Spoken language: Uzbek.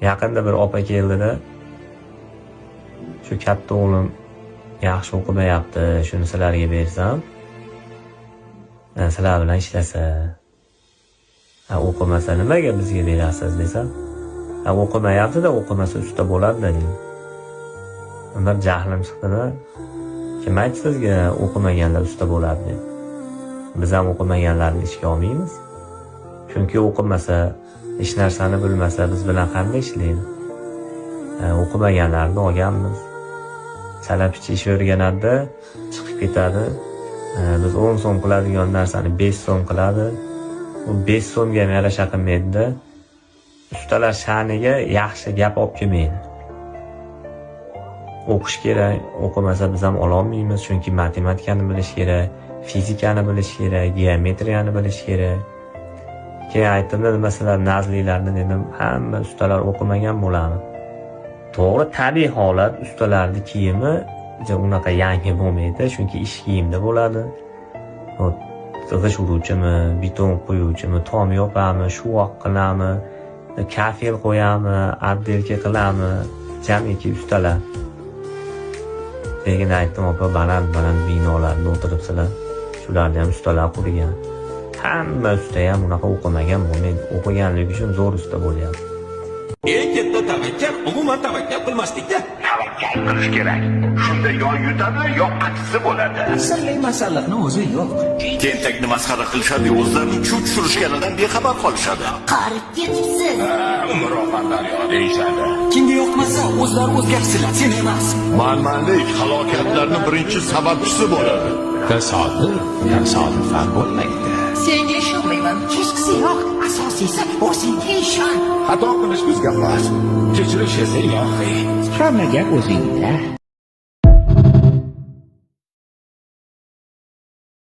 Yaqinda bir opa keldida, shu katta o'g'lim yaxshi o'qimayapti, shuni sizlarga bersam, sizlar bilan ishlasa. O'qimasa nimaga bizga berasiz desam, o'qimayapti-da, o'qimasa usta bo'ladi-da deydi. Bir jahlim chiqdida, kim aytdi sizga o'qimaganlar usta bo'ladi deb. Biz ham o'qimaganlarni ishga olmaymiz. Chunki o'qimasa, hech narsani bilmasa biz bilan qanday ishlaydi? O'qimaganlarni olganmiz. Chala-picha ish o'rganadi, chiqib ketadi. Biz 10 so'm qiladigan narsani 5 so'm qiladi. Bu 5 so'mga ham yarasha qilmaydi-da. Ustalar sha'niga yaxshi gap olib kelmaydi. O'qish kerak, o'qimasa biz ham ololmaymiz, chunki matematikani bilish kerak, fizikani bilish kerak, geometriyani bilish kerak. Keyin aytdim, masalan, nazlilarni dedim, hamma ustalar o'qimagan bo'ladi. To'g'ri, tabiiy holat ustalarning kiyimi unaqa yangi bo'lmaydi, chunki ish kiyimda bo'ladi. G'ish uruvchimi, beton qo'yuvchimi, tom yopami, shuvoq qilami, kafel qo'yami, abdelka qilami, jamiki ustalar. Lekin aytdim, opa, baland binolarda o'tiribsizlar. Shularni ham ustalar qurgan. Hamma usta ham unaqa o'qimagan bo'lmaydi. O'qiganligi uchun zo'r usta bo'lyapti. Eng katta tavakkal umuman tavakkal qilmaslikda. Tavakkal qilish kerak. Shunda yo yutadi, yo aksi bo'ladi. Sirli masalliqni o'zi yo'q. Tentakni masxara qilishadi, o'zlarining chuv tushirishganidan bexabar qolishadi. Qarib ketibsiz. Umr oqar daryo deyishadi. Kimga yoqmasa, o'zlari o'zgarsinlar, sen emas. Manmanlik halokatlarning birinchi sababchisi bo'ladi. Tasodifan bo'lmaydi. Senga ishonmayman. Kechqisiyoq. Asosiysi o'zingga ishon. Xato qilish bizga xos. Kechirish esa ilohiy. Hamma gap o'zingda.